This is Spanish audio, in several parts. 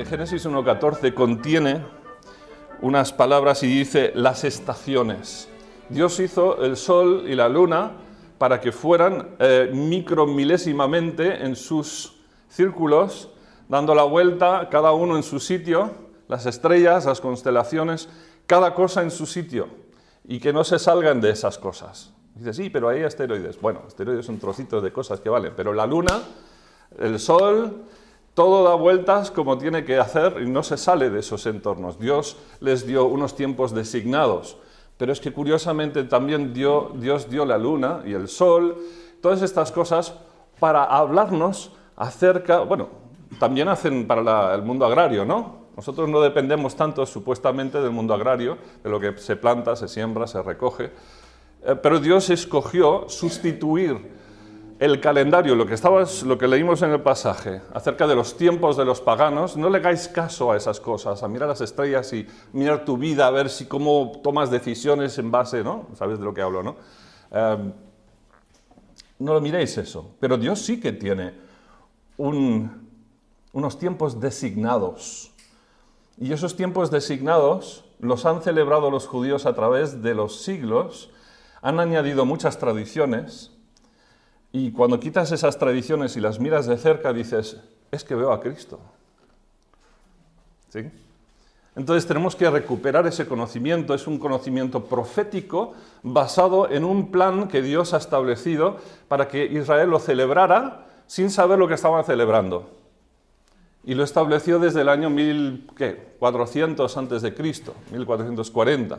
que Génesis 1:14 contiene unas palabras y dice las estaciones. Dios hizo el sol y la luna para que fueran micromilésimamente en sus círculos, dando la vuelta, cada uno en su sitio, las estrellas, las constelaciones, cada cosa en su sitio, y que no se salgan de esas cosas. Dice, sí, pero hay asteroides. Bueno, asteroides son trocitos de cosas que valen, pero la luna, el sol, todo da vueltas como tiene que hacer y no se sale de esos entornos. Dios les dio unos tiempos designados, pero es que curiosamente también Dios dio la luna y el sol, todas estas cosas para hablarnos acerca, bueno, también hacen para el mundo agrario, ¿no? Nosotros no dependemos tanto supuestamente del mundo agrario, de lo que se planta, se siembra, se recoge, pero Dios escogió sustituir el calendario, lo que leímos en el pasaje, acerca de los tiempos de los paganos. No le hagáis caso a esas cosas, a mirar las estrellas y mirar tu vida, a ver cómo tomas decisiones en base, ¿no? Sabes de lo que hablo, ¿no? No lo miréis eso, pero Dios sí que tiene unos tiempos designados. Y esos tiempos designados los han celebrado los judíos a través de los siglos, han añadido muchas tradiciones, y cuando quitas esas tradiciones y las miras de cerca, dices, es que veo a Cristo. ¿Sí? Entonces tenemos que recuperar ese conocimiento, es un conocimiento profético basado en un plan que Dios ha establecido para que Israel lo celebrara sin saber lo que estaban celebrando. Y lo estableció desde el año 1400 antes de Cristo, 1440.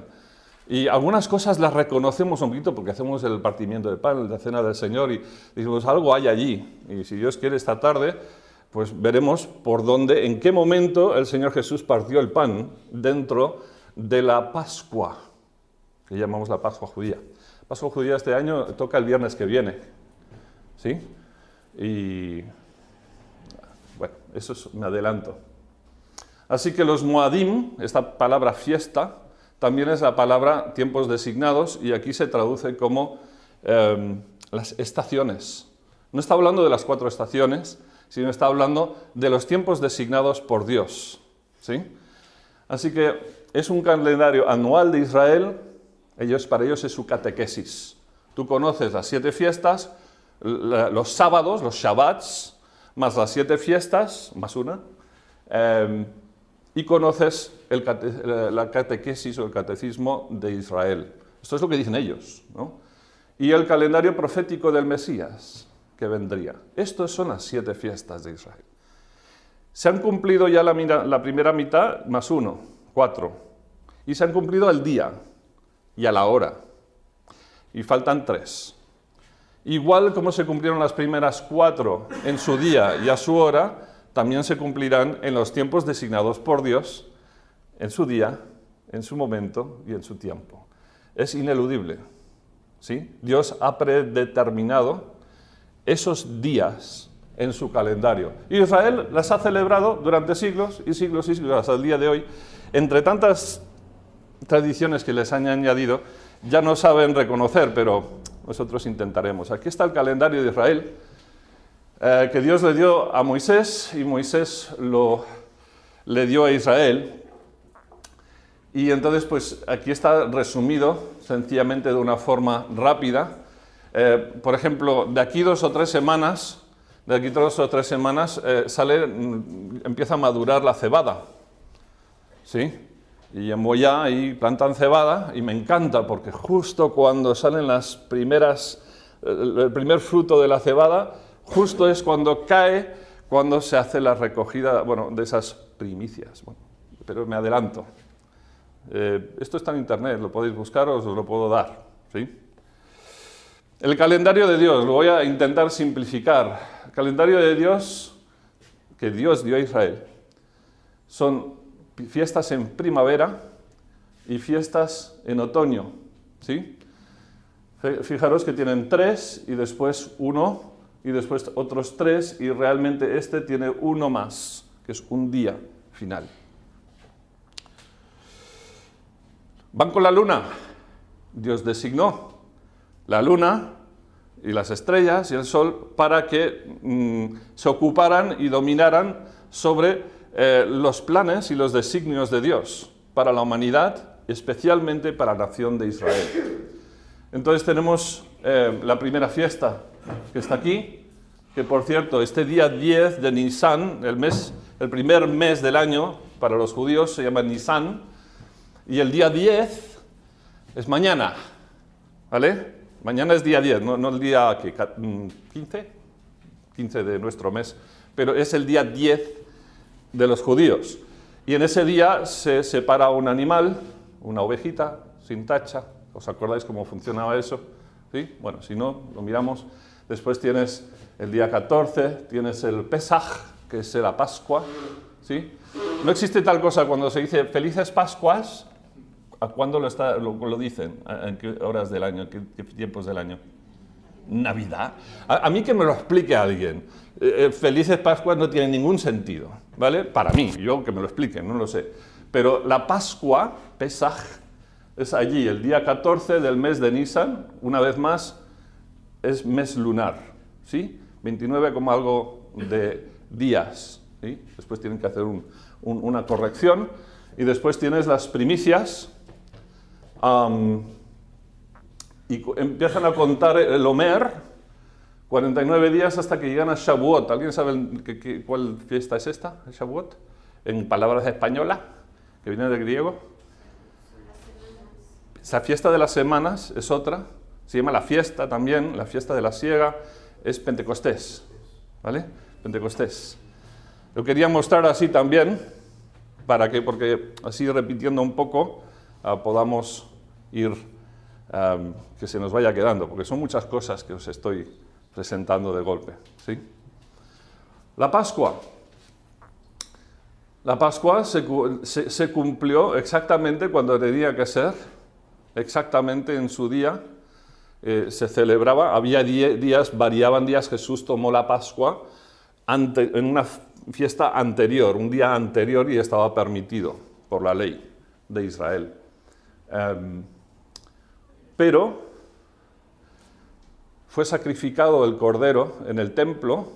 Y algunas cosas las reconocemos un poquito porque hacemos el partimiento de pan, la cena del Señor, y decimos, algo hay allí. Y si Dios quiere esta tarde, pues veremos por dónde, en qué momento el Señor Jesús partió el pan dentro de la Pascua, que llamamos la Pascua judía. La Pascua judía este año toca el viernes que viene, ¿sí? Y bueno, me adelanto. Así que los Moadim, esta palabra fiesta, también es la palabra tiempos designados, y aquí se traduce como las estaciones. No está hablando de las 4 estaciones, sino está hablando de los tiempos designados por Dios, ¿sí? Así que es un calendario anual de Israel, para ellos es su catequesis. Tú conoces las 7 fiestas, los sábados, los shabbats, más las 7 fiestas, más una, y conoces la catequesis o el catecismo de Israel. Esto es lo que dicen ellos, ¿no? Y el calendario profético del Mesías que vendría. Estas son las 7 fiestas de Israel. Se han cumplido ya la primera mitad, más 1, 4. Y se han cumplido al día y a la hora. Y faltan 3. Igual como se cumplieron las primeras 4 en su día y a su hora, también se cumplirán en los tiempos designados por Dios, en su día, en su momento y en su tiempo. Es ineludible, ¿sí? Dios ha predeterminado esos días en su calendario. Y Israel las ha celebrado durante siglos y siglos y siglos, hasta el día de hoy. Entre tantas tradiciones que les han añadido, ya no saben reconocer, pero nosotros intentaremos. Aquí está el calendario de Israel, que Dios le dio a Moisés, y Moisés le dio a Israel. Y entonces, pues aquí está resumido, sencillamente de una forma rápida. Por ejemplo, de aquí 2 o 3 semanas, empieza a madurar la cebada, ¿sí? Y en Moyá ahí plantan cebada, y me encanta, porque justo cuando salen el primer fruto de la cebada, justo es cuando se hace la recogida, de esas primicias. Bueno, pero me adelanto. Esto está en internet, lo podéis buscar o os lo puedo dar, ¿sí? El calendario de Dios, lo voy a intentar simplificar. El calendario de Dios, que Dios dio a Israel, son fiestas en primavera y fiestas en otoño, ¿sí? Fijaros que tienen 3 y después 1 y después otros 3, y realmente este tiene 1 más, que es un día final. Van con la luna. Dios designó la luna y las estrellas y el sol para que se ocuparan y dominaran sobre los planes y los designios de Dios para la humanidad, especialmente para la nación de Israel. Entonces tenemos la primera fiesta que está aquí, que por cierto, este día 10 de Nisan, el primer mes del año para los judíos se llama Nisan, y el día 10 es mañana, ¿vale? Mañana es día 10, no el día 15 de nuestro mes, pero es el día 10 de los judíos. Y en ese día se separa un animal, una ovejita, sin tacha. ¿Os acordáis cómo funcionaba eso? ¿Sí? Bueno, si no, lo miramos. Después tienes el día 14, tienes el Pesaj, que es la Pascua. ¿Sí? No existe tal cosa cuando se dice Felices Pascuas. ¿A cuándo lo dicen? ¿En qué horas del año? ¿En qué tiempos del año? Navidad. A mí que me lo explique alguien. Felices Pascuas no tiene ningún sentido, ¿vale? Para mí, yo que me lo expliquen, no lo sé. Pero la Pascua, Pesaj, es allí, el día 14 del mes de Nisan, una vez más, es mes lunar, ¿sí? 29 como algo de días, ¿sí? Después tienen que hacer una corrección, y después tienes las primicias, y empiezan a contar el Omer, 49 días hasta que llegan a Shavuot. ¿Alguien sabe cuál fiesta es esta, el Shavuot? En palabras españolas, que viene del griego. Esa fiesta de las semanas es otra, se llama la fiesta también, la fiesta de la siega, es Pentecostés, ¿vale? Pentecostés. Lo quería mostrar así también, porque así repitiendo un poco, podamos ir, que se nos vaya quedando, porque son muchas cosas que os estoy presentando de golpe, ¿sí? La Pascua. La Pascua se cumplió exactamente cuando tenía que ser, exactamente en su día, se celebraba, había días, variaban días, Jesús tomó la Pascua en una fiesta anterior, un día anterior, y estaba permitido por la ley de Israel. Pero fue sacrificado el cordero en el templo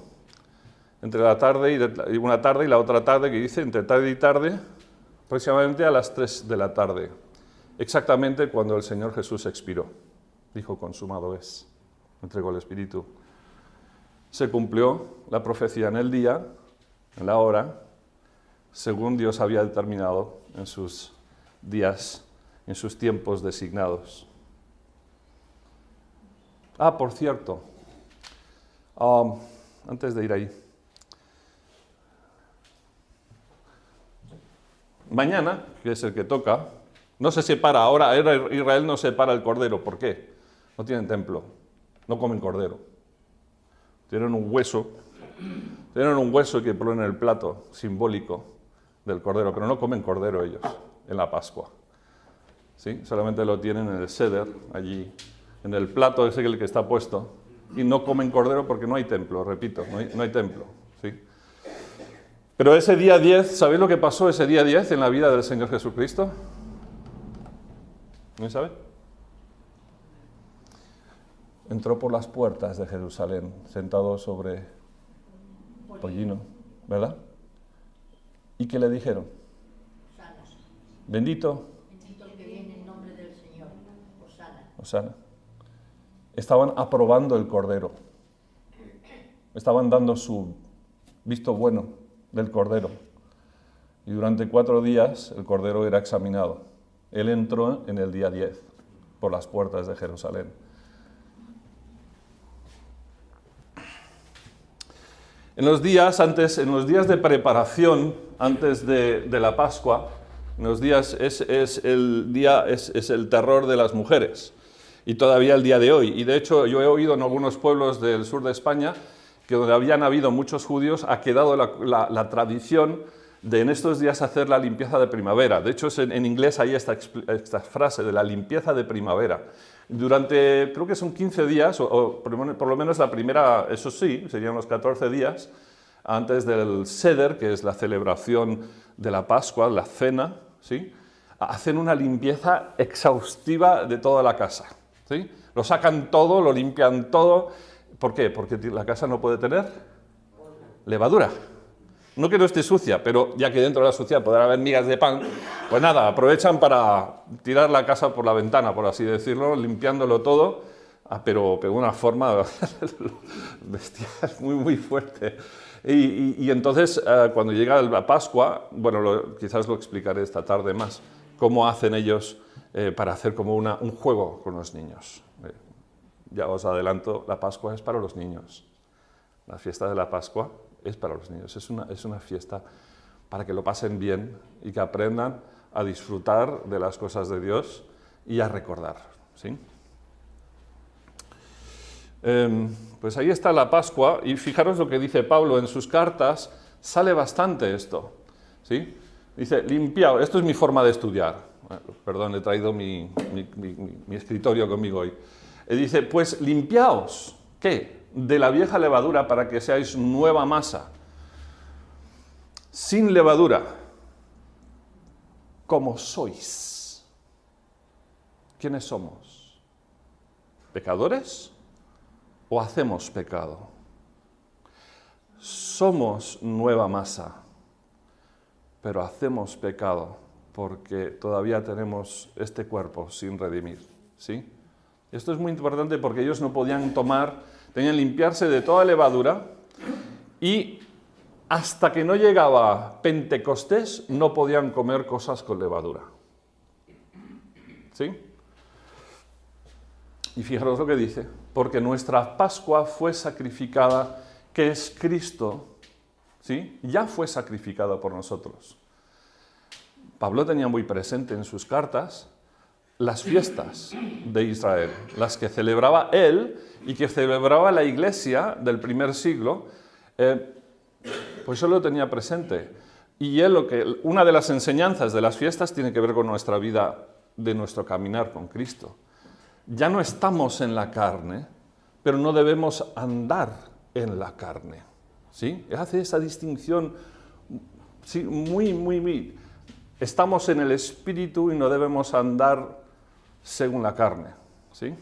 entre la tarde y una tarde y la otra tarde, que dice entre tarde y tarde, aproximadamente a las 3 de la tarde, exactamente cuando el Señor Jesús expiró. Dijo, consumado es, entregó el Espíritu. Se cumplió la profecía en el día, en la hora, según Dios había determinado en sus días, en sus tiempos designados. Por cierto, antes de ir ahí, mañana, que es el que toca, no se separa, ahora Israel no separa el cordero. ¿Por qué? No tienen templo, no comen cordero. Tienen un hueso que ponen en el plato simbólico del cordero, pero no comen cordero ellos en la Pascua. ¿Sí? Solamente lo tienen en el seder, allí, en el plato ese el que está puesto, y no comen cordero porque no hay templo, repito, no hay templo. ¿Sí? Pero ese día 10, ¿sabéis lo que pasó ese día 10 en la vida del Señor Jesucristo? ¿No sabe? Entró por las puertas de Jerusalén, sentado sobre pollino, ¿verdad? ¿Y qué le dijeron? Bendito. Bendito el que viene en nombre del Señor. Hosana. Estaban aprobando el cordero. Estaban dando su visto bueno del cordero. Y durante 4 días el cordero era examinado. Él entró en el día 10 por las puertas de Jerusalén. En los días de preparación, antes de la Pascua, en los días es el terror de las mujeres. Y todavía el día de hoy. Y de hecho yo he oído en algunos pueblos del sur de España que donde habían habido muchos judíos ha quedado la tradición de en estos días hacer la limpieza de primavera. De hecho en inglés hay esta frase de la limpieza de primavera. Durante, creo que son 15 días, o por lo menos la primera, eso sí, serían los 14 días, antes del Seder, que es la celebración de la Pascua, la cena, ¿sí? Hacen una limpieza exhaustiva de toda la casa. ¿Sí? Lo sacan todo, lo limpian todo. ¿Por qué? Porque la casa no puede tener levadura. No que no esté sucia, pero ya que dentro de la suciedad podrá haber migas de pan, pues nada, aprovechan para tirar la casa por la ventana, por así decirlo, limpiándolo todo, pero de una forma bestial, muy fuerte. Y entonces, cuando llega la Pascua, bueno, quizás lo explicaré esta tarde más, cómo hacen ellos para hacer como un juego con los niños. Ya os adelanto, la Pascua es para los niños. La fiesta de la Pascua es para los niños. Es una fiesta para que lo pasen bien y que aprendan a disfrutar de las cosas de Dios y a recordar, ¿sí? Pues ahí está la Pascua, y fijaros lo que dice Pablo en sus cartas, sale bastante esto, ¿sí? Dice, limpiaos, esto es mi forma de estudiar, perdón, he traído mi escritorio conmigo hoy. Dice, pues limpiaos, ¿qué? De la vieja levadura para que seáis nueva masa, sin levadura, como sois. ¿Quiénes somos? ¿Pecadores? ¿O hacemos pecado? Somos nueva masa, pero hacemos pecado porque todavía tenemos este cuerpo sin redimir, ¿sí? Esto es muy importante porque ellos no podían tenían que limpiarse de toda levadura, y hasta que no llegaba Pentecostés no podían comer cosas con levadura, ¿sí? Y fijaros lo que dice, porque nuestra Pascua fue sacrificada, que es Cristo, ¿sí? Ya fue sacrificado por nosotros. Pablo tenía muy presente en sus cartas las fiestas de Israel, las que celebraba él y que celebraba la iglesia del primer siglo, pues yo lo tenía presente. Y una de las enseñanzas de las fiestas tiene que ver con nuestra vida, de nuestro caminar con Cristo. Ya no estamos en la carne, pero no debemos andar en la carne, ¿sí? Hace esa distinción, sí, muy. Estamos en el Espíritu y no debemos andar según la carne, ¿sí?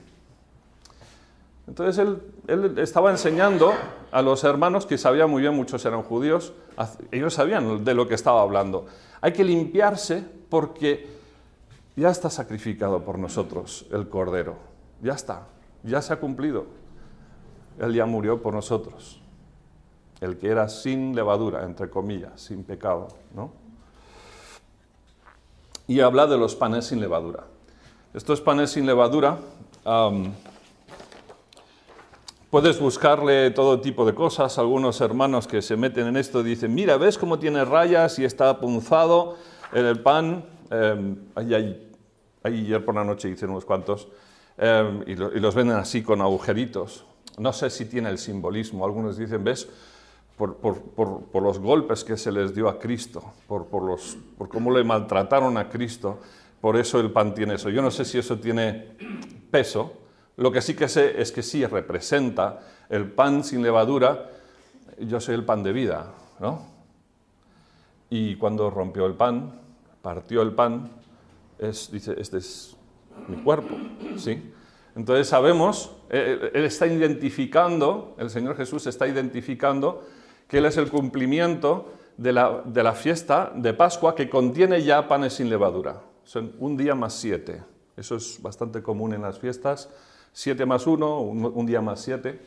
Entonces él estaba enseñando a los hermanos que sabían muy bien, muchos eran judíos, ellos sabían de lo que estaba hablando. Hay que limpiarse porque ya está sacrificado por nosotros el Cordero. Ya está, ya se ha cumplido. Él ya murió por nosotros. El que era sin levadura, entre comillas, sin pecado, ¿no? Y habla de los panes sin levadura. Estos panes sin levadura, puedes buscarle todo tipo de cosas. Algunos hermanos que se meten en esto dicen, mira, ¿ves cómo tiene rayas y está punzado en el pan? Ayer por la noche hice unos cuantos, y los venden así con agujeritos. No sé si tiene el simbolismo. Algunos dicen, ¿ves? Por los golpes que se les dio a Cristo, por cómo le maltrataron a Cristo, por eso el pan tiene eso. Yo no sé si eso tiene peso. Lo que sí que sé es que sí representa el pan sin levadura. Yo soy el pan de vida, ¿no? Y cuando rompió el pan, partió el pan, dice, este es mi cuerpo, ¿sí? Entonces sabemos, Él está identificando, el Señor Jesús está identificando que Él es el cumplimiento de la fiesta de Pascua, que contiene ya panes sin levadura. Son un día más 7. Eso es bastante común en las fiestas. 7 más 1, un día más 7.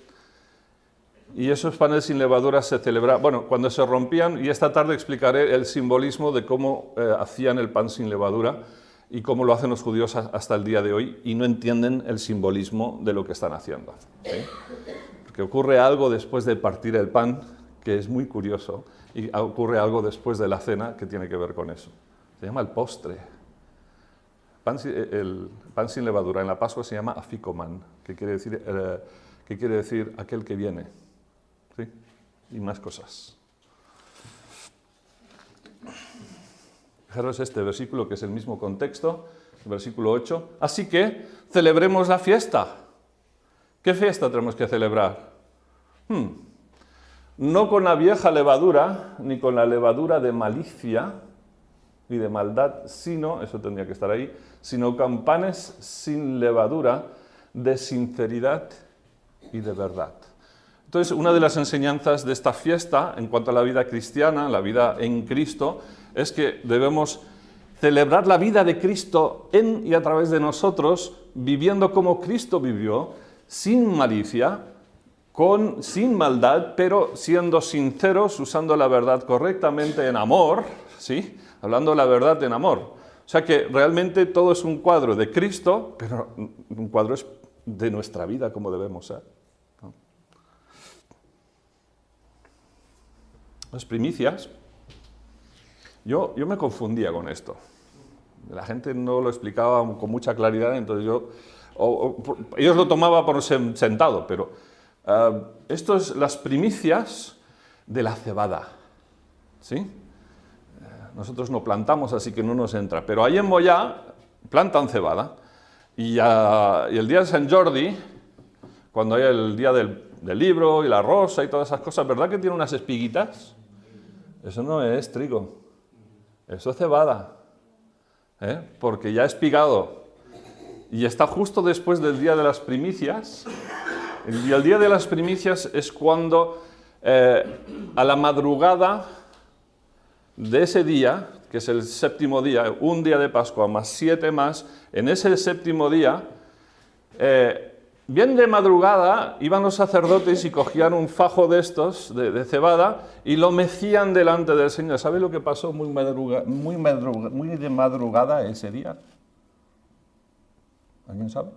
Y esos panes sin levadura se celebran, bueno, cuando se rompían, y esta tarde explicaré el simbolismo de cómo hacían el pan sin levadura y cómo lo hacen los judíos hasta el día de hoy, y no entienden el simbolismo de lo que están haciendo, ¿sí? Porque ocurre algo después de partir el pan que es muy curioso, y ocurre algo después de la cena que tiene que ver con eso. Se llama el postre. El pan sin levadura en la Pascua se llama afikoman, que quiere decir aquel que viene, ¿sí? Y más cosas. Fijaros este versículo, que es el mismo contexto, el versículo 8. Así que celebremos la fiesta. ¿Qué fiesta tenemos que celebrar? No con la vieja levadura, ni con la levadura de malicia y de maldad, sino, eso tendría que estar ahí, sino con panes sin levadura de sinceridad y de verdad. Entonces, una de las enseñanzas de esta fiesta, en cuanto a la vida cristiana, la vida en Cristo, es que debemos celebrar la vida de Cristo en y a través de nosotros, viviendo como Cristo vivió, sin malicia, sin maldad, pero siendo sinceros, usando la verdad correctamente en amor, ¿sí? Hablando la verdad en amor. O sea que realmente todo es un cuadro de Cristo, pero un cuadro es de nuestra vida, como debemos ser, ¿no? Las primicias, yo me confundía con esto. La gente no lo explicaba con mucha claridad, entonces ellos lo tomaban por sentado, pero esto es las primicias de la cebada, ¿sí? Nosotros no plantamos, así que no nos entra, pero ahí en Moyá plantan cebada, y el día de Sant Jordi, cuando hay el día del libro y la rosa y todas esas cosas, ¿verdad que tiene unas espiguitas? Eso no es trigo, eso es cebada, porque ya ha espigado, y está justo después del día de las primicias. Y el día de las primicias es cuando a la madrugada de ese día, que es el séptimo día, un día de Pascua más 7 más, en ese séptimo día, bien de madrugada, iban los sacerdotes y cogían un fajo de estos, de cebada, y lo mecían delante del Señor. ¿Sabe lo que pasó muy de madrugada ese día? ¿Alguien sabe?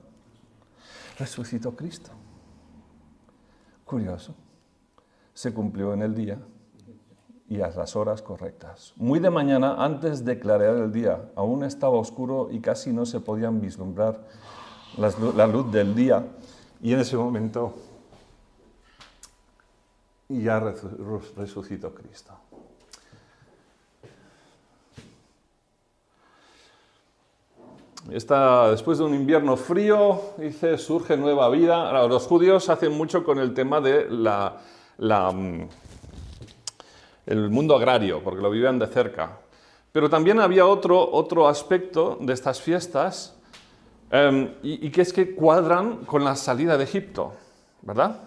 Resucitó Cristo. Curioso. Se cumplió en el día y a las horas correctas. Muy de mañana, antes de clarear el día, aún estaba oscuro y casi no se podían vislumbrar la luz del día. Y en ese momento ya resucitó Cristo. Después de un invierno frío, surge nueva vida. Ahora, los judíos hacen mucho con el tema de el mundo agrario, porque lo vivían de cerca. Pero también había otro aspecto de estas fiestas, y que es que cuadran con la salida de Egipto, ¿verdad?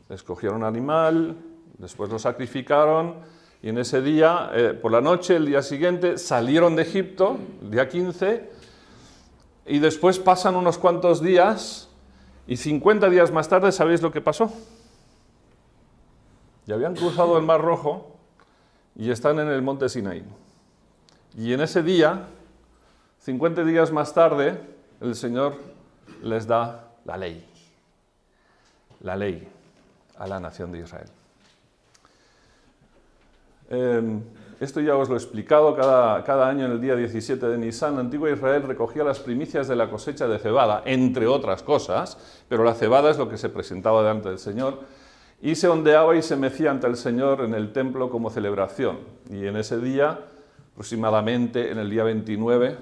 Escogieron un animal, después lo sacrificaron, y en ese día, por la noche, el día siguiente, salieron de Egipto, el día 15, y después pasan unos cuantos días, y 50 días más tarde, ¿sabéis lo que pasó? Ya habían cruzado el Mar Rojo, y están en el monte Sinaí. Y en ese día, 50 días más tarde, el Señor les da la ley a la nación de Israel. Esto ya os lo he explicado, cada año en el día 17 de Nisan, la antigua Israel recogía las primicias de la cosecha de cebada, entre otras cosas, pero la cebada es lo que se presentaba delante del Señor, y se ondeaba y se mecía ante el Señor en el templo como celebración. Y en ese día, aproximadamente en el día 29,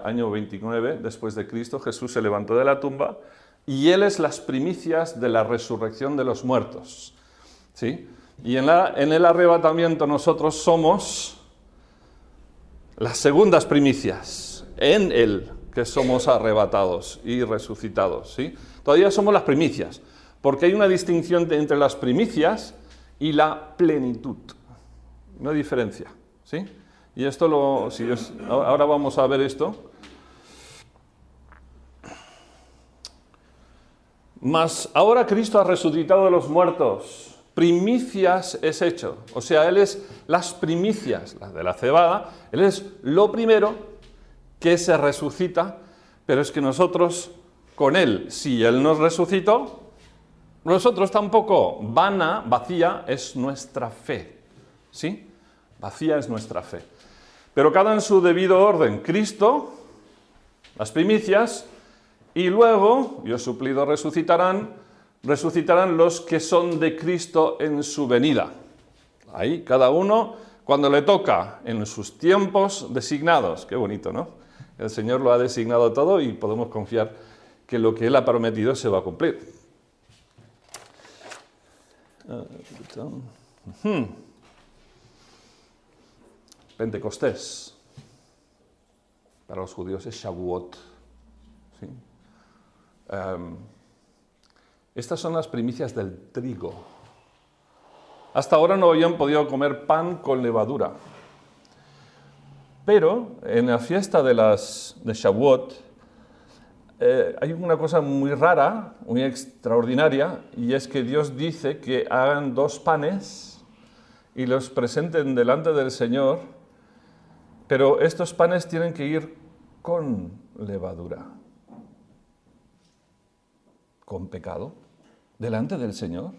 año 29 después de Cristo, Jesús se levantó de la tumba, y Él es las primicias de la resurrección de los muertos, ¿sí? Y en el arrebatamiento nosotros somos las segundas primicias, en Él que somos arrebatados y resucitados, ¿sí? Todavía somos las primicias, porque hay una distinción entre las primicias y la plenitud, una diferencia, ¿sí? Y esto ahora vamos a ver esto. Mas ahora Cristo ha resucitado de los muertos, primicias es hecho. O sea, Él es las primicias, las de la cebada, Él es lo primero que se resucita, pero es que nosotros, con Él, si Él nos resucitó, nosotros tampoco. Vacía es nuestra fe, ¿sí? Vacía es nuestra fe. Pero cada en su debido orden, Cristo, las primicias, y luego, Dios suplido, resucitarán los que son de Cristo en su venida. Ahí, cada uno, cuando le toca, en sus tiempos designados. Qué bonito, ¿no? El Señor lo ha designado todo y podemos confiar que lo que Él ha prometido se va a cumplir. Pentecostés. Para los judíos es Shavuot. ¿Sí? Estas son las primicias del trigo. Hasta ahora no habían podido comer pan con levadura. Pero en la fiesta de Shavuot hay una cosa muy rara, muy extraordinaria, y es que Dios dice que hagan 2 panes y los presenten delante del Señor, pero estos panes tienen que ir con levadura, con pecado, delante del Señor.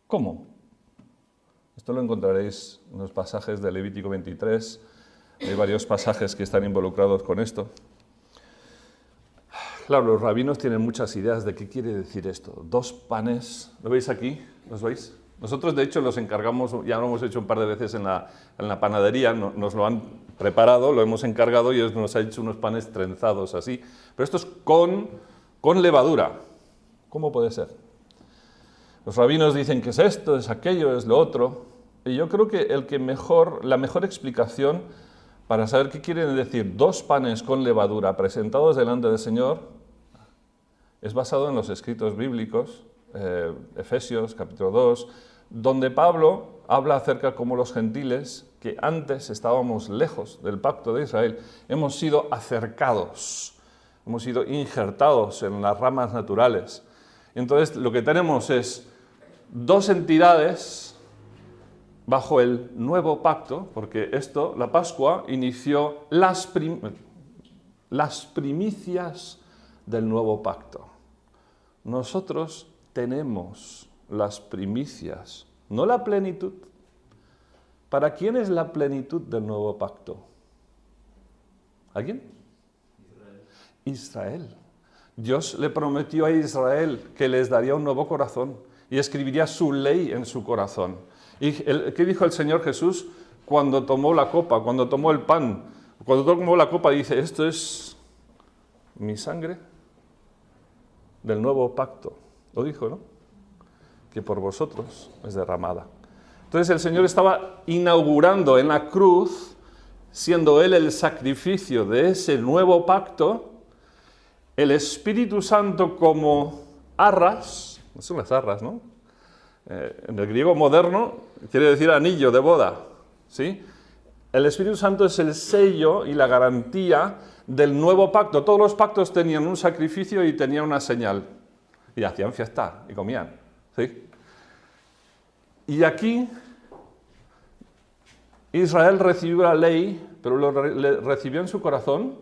¿Cómo? Esto lo encontraréis en los pasajes de Levítico 23, hay varios pasajes que están involucrados con esto. Claro, los rabinos tienen muchas ideas de qué quiere decir esto. 2 panes, ¿lo veis aquí? ¿Los veis? Nosotros, de hecho, los encargamos, ya lo hemos hecho un par de veces en la panadería, nos lo han preparado, lo hemos encargado y nos ha hecho unos panes trenzados así. Pero esto es con levadura. ¿Cómo puede ser? Los rabinos dicen que es esto, es aquello, es lo otro. Y yo creo que la mejor explicación para saber qué quieren decir 2 panes con levadura presentados delante del Señor es basado en los escritos bíblicos, Efesios capítulo 2, donde Pablo habla acerca de cómo los gentiles, que antes estábamos lejos del pacto de Israel, hemos sido acercados, hemos sido injertados en las ramas naturales. Entonces lo que tenemos es 2 entidades bajo el nuevo pacto, porque la Pascua inició las primicias del nuevo pacto. Nosotros tenemos las primicias, no la plenitud. ¿Para quién es la plenitud del nuevo pacto? ¿A quién? Israel. Dios le prometió a Israel que les daría un nuevo corazón y escribiría su ley en su corazón. ¿Y qué dijo el Señor Jesús cuando tomó la copa, cuando tomó el pan? Cuando tomó la copa dice, esto es mi sangre del nuevo pacto. Lo dijo, ¿no? Que por vosotros es derramada. Entonces el Señor estaba inaugurando en la cruz, siendo Él el sacrificio de ese nuevo pacto, el Espíritu Santo como arras, no son las arras, ¿no? En el griego moderno quiere decir anillo de boda, ¿sí? El Espíritu Santo es el sello y la garantía del nuevo pacto. Todos los pactos tenían un sacrificio y tenían una señal. Y hacían fiesta y comían, ¿sí? Y aquí Israel recibió la ley, pero lo recibió en su corazón.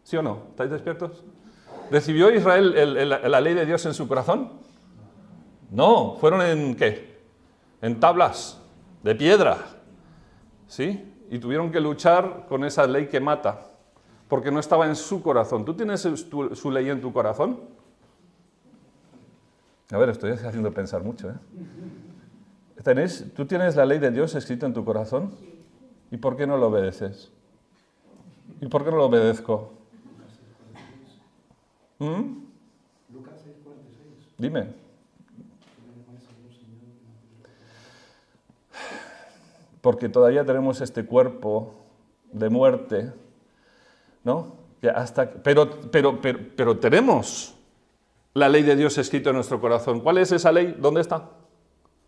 ¿Sí o no? ¿Estáis despiertos? ¿Recibió Israel la ley de Dios en su corazón? No, fueron en ¿qué? En tablas de piedra, ¿sí? Y tuvieron que luchar con esa ley que mata, porque no estaba en su corazón. ¿Tú tienes su ley en tu corazón? A ver, estoy haciendo pensar mucho, ¿eh? ¿Tú tienes la ley de Dios escrita en tu corazón? ¿Y por qué no lo obedeces? ¿Y por qué no lo obedezco? Lucas 6:46. Dime. Porque todavía tenemos este cuerpo de muerte, ¿no? Pero tenemos la ley de Dios escrita en nuestro corazón. ¿Cuál es esa ley? ¿Dónde está?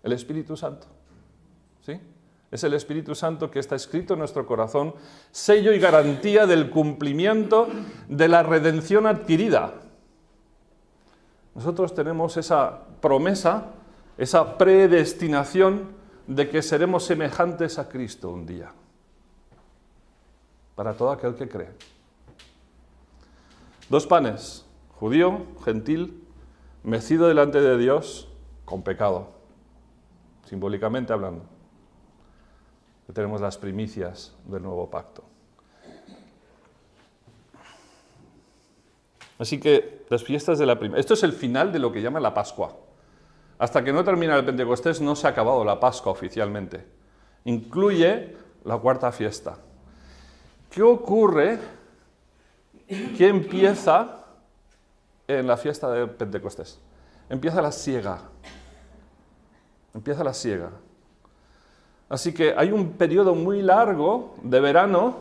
El Espíritu Santo, ¿sí? Es el Espíritu Santo que está escrito en nuestro corazón, sello y garantía del cumplimiento de la redención adquirida. Nosotros tenemos esa promesa, esa predestinación de que seremos semejantes a Cristo un día, para todo aquel que cree. 2 panes, judío, gentil, mecido delante de Dios con pecado, simbólicamente hablando. Que tenemos las primicias del nuevo pacto. Así que las fiestas de la primavera, esto es el final de lo que llama la Pascua. Hasta que no termina el Pentecostés no se ha acabado la Pascua oficialmente. Incluye la 4ª fiesta. ¿Qué ocurre? ¿Qué empieza en la fiesta de Pentecostés? Empieza la siega. Empieza la siega. Así que hay un periodo muy largo de verano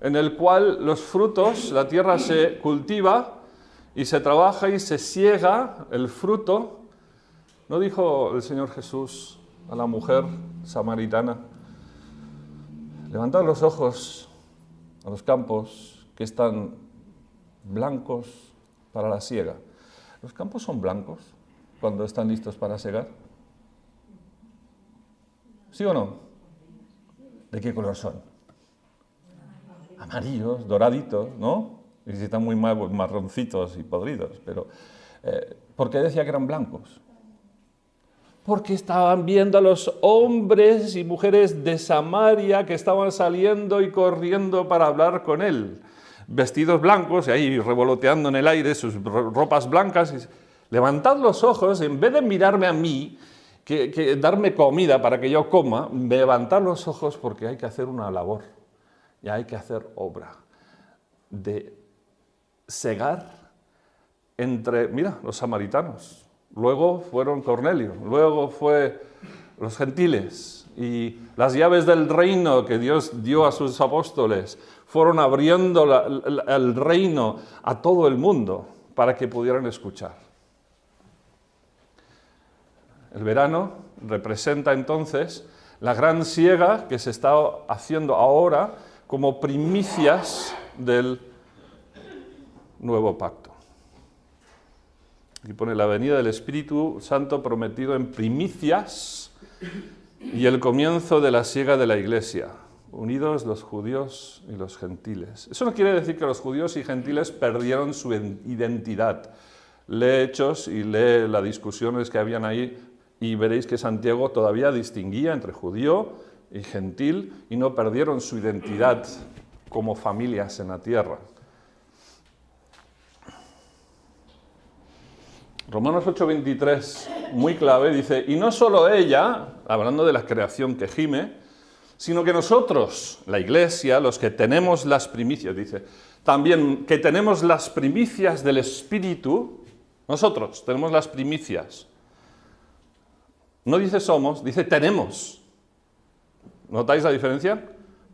en el cual los frutos, la tierra se cultiva y se trabaja y se siega el fruto. ¿No dijo el Señor Jesús a la mujer samaritana: levantad los ojos a los campos que están blancos para la siega? ¿Los campos son blancos cuando están listos para segar? ¿Sí o no? ¿De qué color son? Amarillos, doraditos, ¿no? Y si están muy marroncitos y podridos, pero ¿por qué decía que eran blancos? Porque estaban viendo a los hombres y mujeres de Samaria que estaban saliendo y corriendo para hablar con él, vestidos blancos y ahí revoloteando en el aire sus ropas blancas. Y levantad los ojos, en vez de mirarme a mí, que darme comida para que yo coma, levantad los ojos porque hay que hacer una labor y hay que hacer obra de segar entre, mira, los samaritanos. Luego fueron Cornelio, luego fue los gentiles, y las llaves del reino que Dios dio a sus apóstoles fueron abriendo el reino a todo el mundo para que pudieran escuchar. El verano representa entonces la gran siega que se está haciendo ahora como primicias del nuevo pacto. Aquí pone la venida del Espíritu Santo prometido en primicias y el comienzo de la siega de la Iglesia, unidos los judíos y los gentiles. Eso no quiere decir que los judíos y gentiles perdieron su identidad. Lee Hechos y lee las discusiones que habían ahí y veréis que Santiago todavía distinguía entre judío y gentil y no perdieron su identidad como familias en la tierra. Romanos 8:23, muy clave, dice: y no solo ella, hablando de la creación que gime, sino que nosotros, la Iglesia, los que tenemos las primicias, dice, también que tenemos las primicias del Espíritu, nosotros tenemos las primicias. No dice somos, dice tenemos. ¿Notáis la diferencia?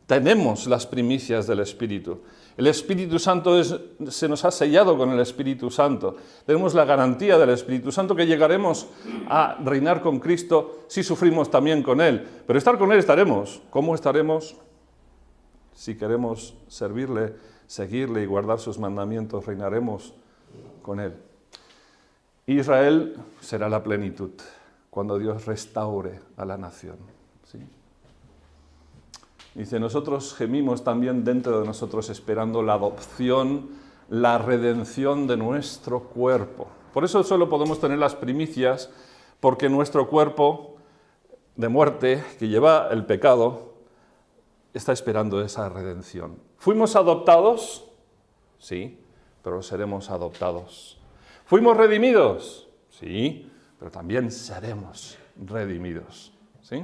Tenemos las primicias del Espíritu. El Espíritu Santo se nos ha sellado con el Espíritu Santo. Tenemos la garantía del Espíritu Santo que llegaremos a reinar con Cristo si sufrimos también con Él. Pero estar con Él estaremos. ¿Cómo estaremos? Si queremos servirle, seguirle y guardar sus mandamientos, reinaremos con Él. Israel será la plenitud cuando Dios restaure a la nación. ¿Sí? Dice, nosotros gemimos también dentro de nosotros esperando la adopción, la redención de nuestro cuerpo. Por eso solo podemos tener las primicias, porque nuestro cuerpo de muerte, que lleva el pecado, está esperando esa redención. ¿Fuimos adoptados? Sí, pero seremos adoptados. ¿Fuimos redimidos? Sí, pero también seremos redimidos. ¿Sí?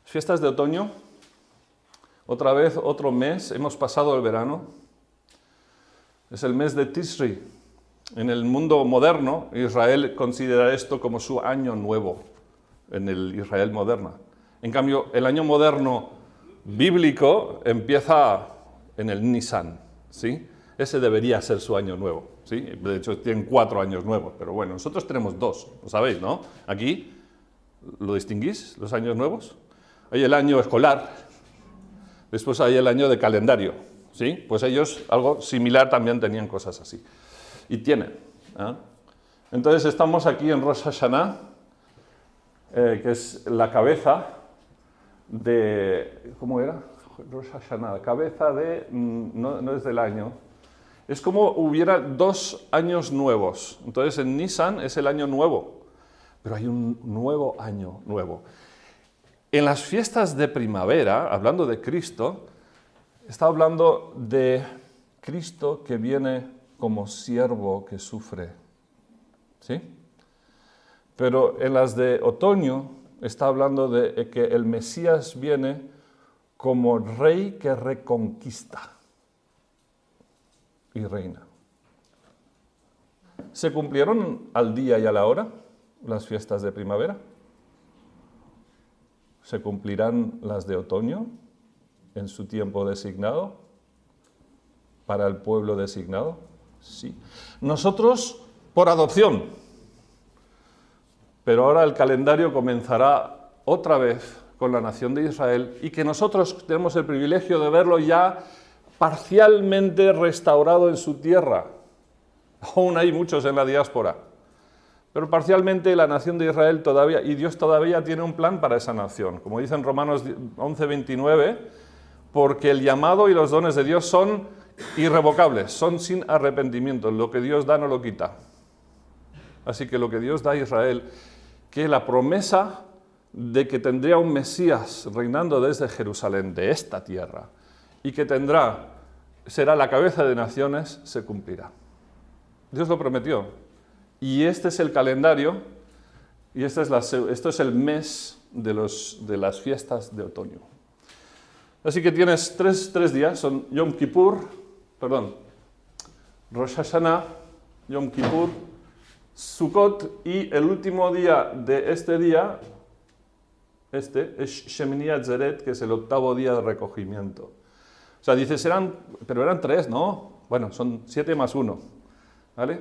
Fiestas de otoño, otra vez, otro mes, hemos pasado el verano, es el mes de Tishri. En el mundo moderno, Israel considera esto como su año nuevo, en el Israel moderno. En cambio, el año moderno bíblico empieza en el Nisan, ¿sí? Ese debería ser su año nuevo, ¿sí? De hecho, tienen 4 años nuevos, pero bueno, nosotros tenemos 2, lo sabéis, ¿no? Aquí, ¿lo distinguís, los años nuevos? Hay el año escolar, después hay el año de calendario, ¿sí? Pues ellos algo similar también tenían cosas así. Y tienen. ¿Eh? Entonces estamos aquí en Rosh Hashanah, que es la cabeza de... ¿Cómo era? Rosh Hashanah, cabeza de... No es del año. Es como hubiera 2 años nuevos. Entonces en Nisan es el año nuevo, pero hay un nuevo año nuevo. En las fiestas de primavera, hablando de Cristo, está hablando de Cristo que viene como siervo que sufre. ¿Sí? Pero en las de otoño está hablando de que el Mesías viene como rey que reconquista y reina. ¿Se cumplieron al día y a la hora las fiestas de primavera? ¿Se cumplirán las de otoño en su tiempo designado? para el pueblo designado? Sí. Nosotros, por adopción. Pero ahora el calendario comenzará otra vez con la nación de Israel y que nosotros tenemos el privilegio de verlo ya parcialmente restaurado en su tierra. Aún hay muchos en la diáspora, pero parcialmente la nación de Israel todavía, y Dios todavía tiene un plan para esa nación, como dice en Romanos 11:29, porque el llamado y los dones de Dios son irrevocables, son sin arrepentimiento, lo que Dios da no lo quita. Así que lo que Dios da a Israel, que la promesa de que tendría un Mesías reinando desde Jerusalén, de esta tierra, y que será la cabeza de naciones, se cumplirá. Dios lo prometió. Y este es el calendario, y esto es el mes de las fiestas de otoño. Así que tienes tres días, son Rosh Hashanah, Yom Kippur, Sukkot, y el último día de este día, es Shemini Atzeret, que es el octavo día de recogimiento. O sea, dices, pero eran 3, ¿no? Bueno, son 7 más 1, ¿vale?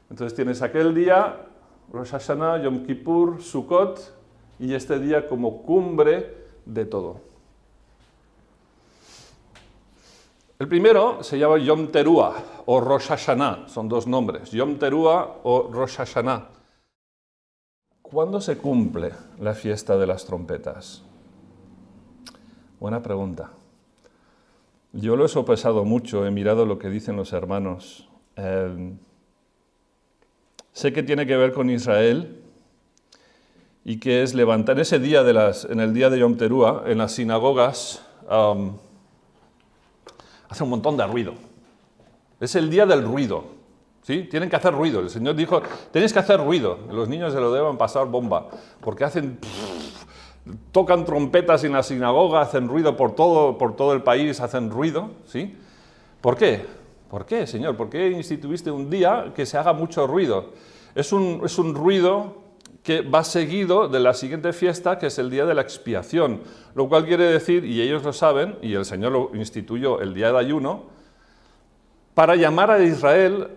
Entonces tienes aquel día, Rosh Hashanah, Yom Kippur, Sukkot, y este día como cumbre de todo. El primero se llama Yom Teruah o Rosh Hashanah, son 2 nombres, Yom Teruah o Rosh Hashanah. ¿Cuándo se cumple la fiesta de las trompetas? Buena pregunta. Yo lo he sopesado mucho, he mirado lo que dicen los hermanos. Sé que tiene que ver con Israel y que es levantar ese día en el día de Yom Teruah, en las sinagogas, hace un montón de ruido. Es el día del ruido. ¿Sí? Tienen que hacer ruido. El Señor dijo, tenéis que hacer ruido. Los niños se lo deben pasar bomba, porque tocan trompetas en la sinagoga, hacen ruido por todo el país, hacen ruido. ¿Sí? ¿Por qué? ¿Por qué, Señor? ¿Por qué instituiste un día que se haga mucho ruido? Es un ruido que va seguido de la siguiente fiesta, que es el día de la expiación, lo cual quiere decir, y ellos lo saben, y el Señor lo instituyó el día de ayuno, para llamar a Israel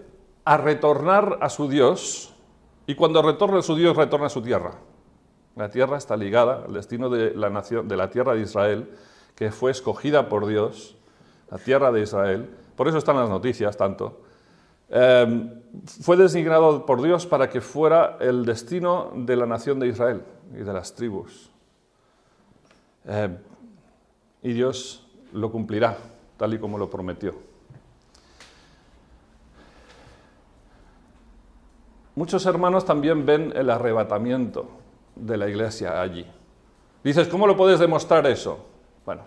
a retornar a su Dios, y cuando retorna a su Dios, retorna a su tierra. La tierra está ligada al destino de la nación, de la tierra de Israel, que fue escogida por Dios, la tierra de Israel, por eso están las noticias tanto. Fue designado por Dios para que fuera el destino de la nación de Israel y de las tribus. Y Dios lo cumplirá, tal y como lo prometió. Muchos hermanos también ven el arrebatamiento de la iglesia allí. Dices, ¿cómo lo puedes demostrar eso? Bueno,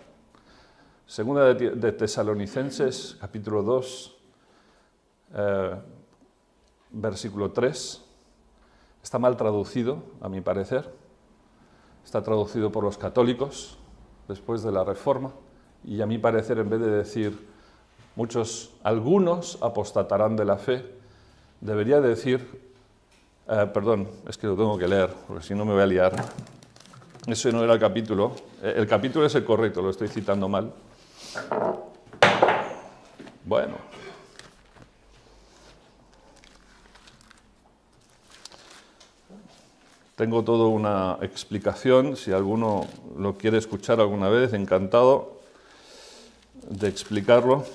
segunda de Tesalonicenses, capítulo 2, versículo 3, está mal traducido, a mi parecer. Está traducido por los católicos después de la Reforma, y a mi parecer, en vez de decir algunos apostatarán de la fe, debería decir, es que lo tengo que leer, porque si no me voy a liar. Ese no era el capítulo. El capítulo es el correcto, lo estoy citando mal. Bueno. Tengo toda una explicación, si alguno lo quiere escuchar alguna vez, encantado de explicarlo.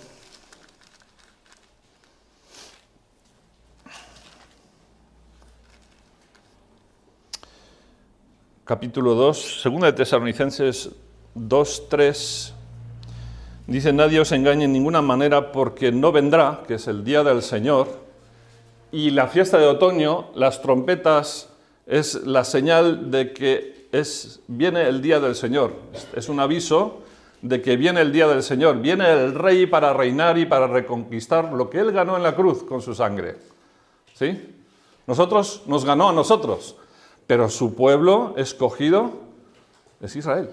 Capítulo 2, segunda de Tesalonicenses 2, 3, dice, nadie os engañe en ninguna manera, porque no vendrá, que es el día del Señor, y la fiesta de otoño, las trompetas, es la señal de que viene el día del Señor. Es un aviso de que viene el día del Señor. Viene el Rey para reinar y para reconquistar lo que Él ganó en la cruz con su sangre. ¿Sí? Nos ganó a nosotros. Pero su pueblo escogido es Israel.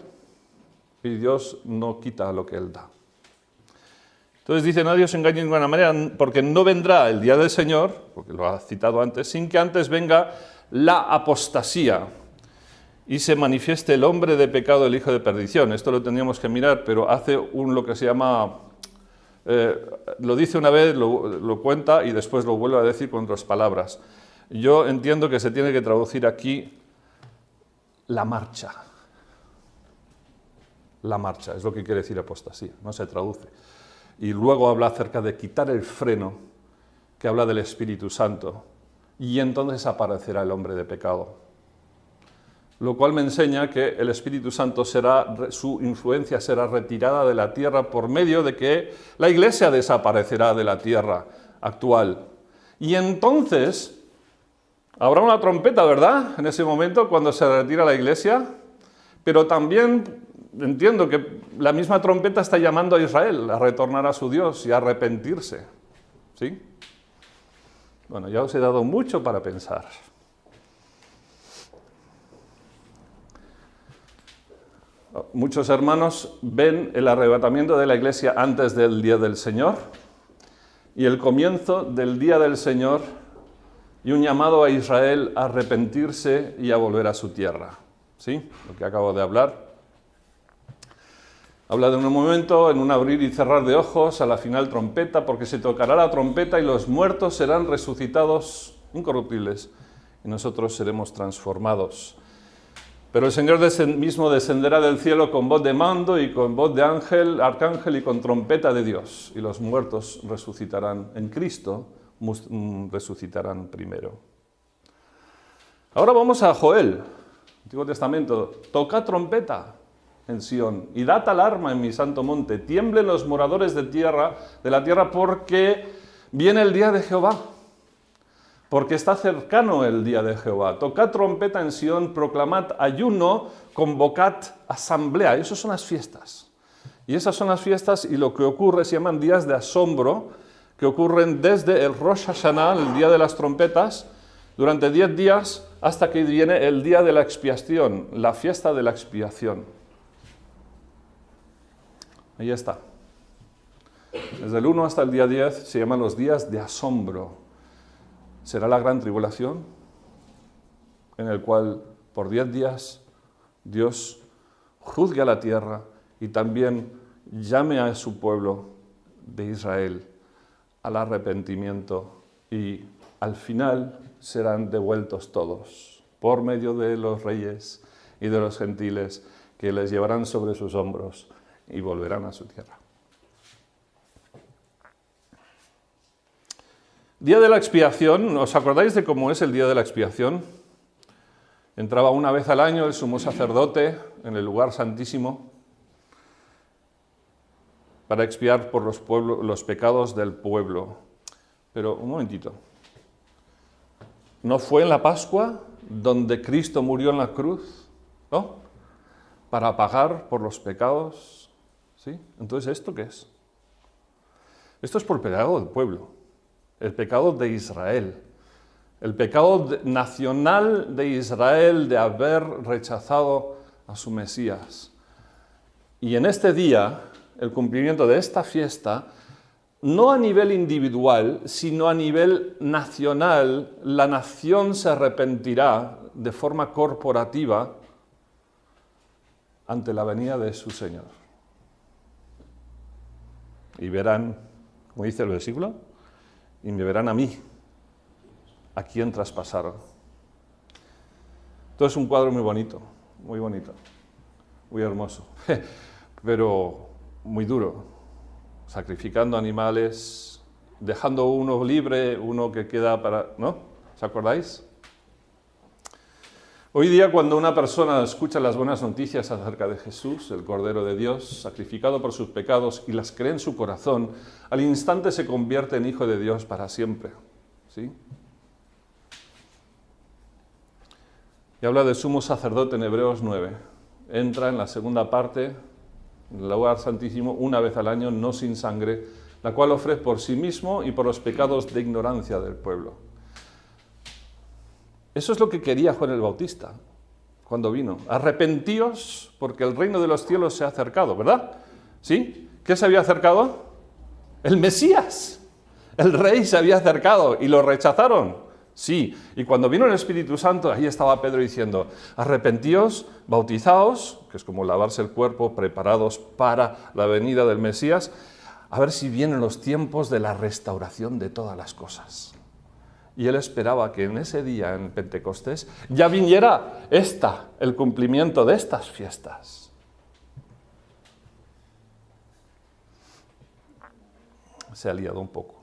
Y Dios no quita lo que Él da. Entonces dice, nadie os engañe de ninguna manera, porque no vendrá el día del Señor, porque lo ha citado antes, sin que antes venga la apostasía y se manifieste el hombre de pecado, el hijo de perdición. Esto lo tendríamos que mirar, pero hace lo que se llama Lo dice una vez, lo cuenta y después lo vuelve a decir con otras palabras. Yo entiendo que se tiene que traducir aquí la marcha. La marcha, es lo que quiere decir apostasía, no se traduce. Y luego habla acerca de quitar el freno, que habla del Espíritu Santo, y entonces aparecerá el hombre de pecado. Lo cual me enseña que el Espíritu Santo su influencia será retirada de la tierra por medio de que la Iglesia desaparecerá de la tierra actual. Y entonces habrá una trompeta, ¿verdad? En ese momento, cuando se retira la Iglesia, pero también entiendo que la misma trompeta está llamando a Israel a retornar a su Dios y a arrepentirse. ¿Sí? Bueno, ya os he dado mucho para pensar. Muchos hermanos ven el arrebatamiento de la Iglesia antes del día del Señor y el comienzo del día del Señor y un llamado a Israel a arrepentirse y a volver a su tierra. ¿Sí? Lo que acabo de hablar. Habla de un momento, en un abrir y cerrar de ojos, a la final trompeta, porque se tocará la trompeta y los muertos serán resucitados incorruptibles y nosotros seremos transformados. Pero el Señor mismo descenderá del cielo con voz de mando y con voz de arcángel y con trompeta de Dios. Y los muertos resucitarán en Cristo, resucitarán primero. Ahora vamos a Joel, Antiguo Testamento. Toca trompeta en Sión y dad alarma en mi santo monte. Tiemblen los moradores de la tierra porque viene el día de Jehová. Porque está cercano el día de Jehová. Tocad trompeta en Sión, proclamad ayuno, convocad asamblea. Esas son las fiestas. Y esas son las fiestas y lo que ocurre se llaman días de asombro, que ocurren desde el Rosh Hashanah, el día de las trompetas, durante 10 días hasta que viene el día de la expiación, la fiesta de la expiación. Ahí está. Desde el 1 hasta el día 10 se llaman los días de asombro. Será la gran tribulación, en el cual por 10 días Dios juzgue a la tierra y también llame a su pueblo de Israel al arrepentimiento y al final serán devueltos todos por medio de los reyes y de los gentiles que les llevarán sobre sus hombros y volverán a su tierra. Día de la expiación, ¿os acordáis de cómo es el día de la expiación? Entraba una vez al año el sumo sacerdote en el lugar santísimo para expiar por los pecados del pueblo. Pero un momentito, ¿no fue en la Pascua donde Cristo murió en la cruz? ¿No? Para pagar por los pecados. ¿Sí? Entonces, ¿esto qué es? Esto es por el pecado del pueblo. El pecado de Israel, el pecado nacional de Israel de haber rechazado a su Mesías. Y en este día, el cumplimiento de esta fiesta, no a nivel individual, sino a nivel nacional, la nación se arrepentirá de forma corporativa ante la venida de su Señor. Y verán, como dice el versículo, y me verán a mí, a quien traspasaron. Todo es un cuadro muy bonito, muy hermoso, pero muy duro, sacrificando animales, dejando uno libre, uno que queda para... ¿No? ¿Os acordáis? Hoy día, cuando una persona escucha las buenas noticias acerca de Jesús, el Cordero de Dios, sacrificado por sus pecados, y las cree en su corazón, al instante se convierte en hijo de Dios para siempre. ¿Sí? Y habla del sumo sacerdote en Hebreos 9. Entra en la segunda parte, en el lugar santísimo, una vez al año, no sin sangre, la cual ofrece por sí mismo y por los pecados de ignorancia del pueblo. Eso es lo que quería Juan el Bautista cuando vino. Arrepentíos porque el reino de los cielos se ha acercado, ¿verdad? ¿Sí? ¿Qué se había acercado? El Mesías. El rey se había acercado y lo rechazaron. Sí. Y cuando vino el Espíritu Santo, ahí estaba Pedro diciendo, arrepentíos, bautizaos, que es como lavarse el cuerpo, preparados para la venida del Mesías, a ver si vienen los tiempos de la restauración de todas las cosas. Y él esperaba que en ese día, en Pentecostés, ya viniera el cumplimiento de estas fiestas. Se ha liado un poco.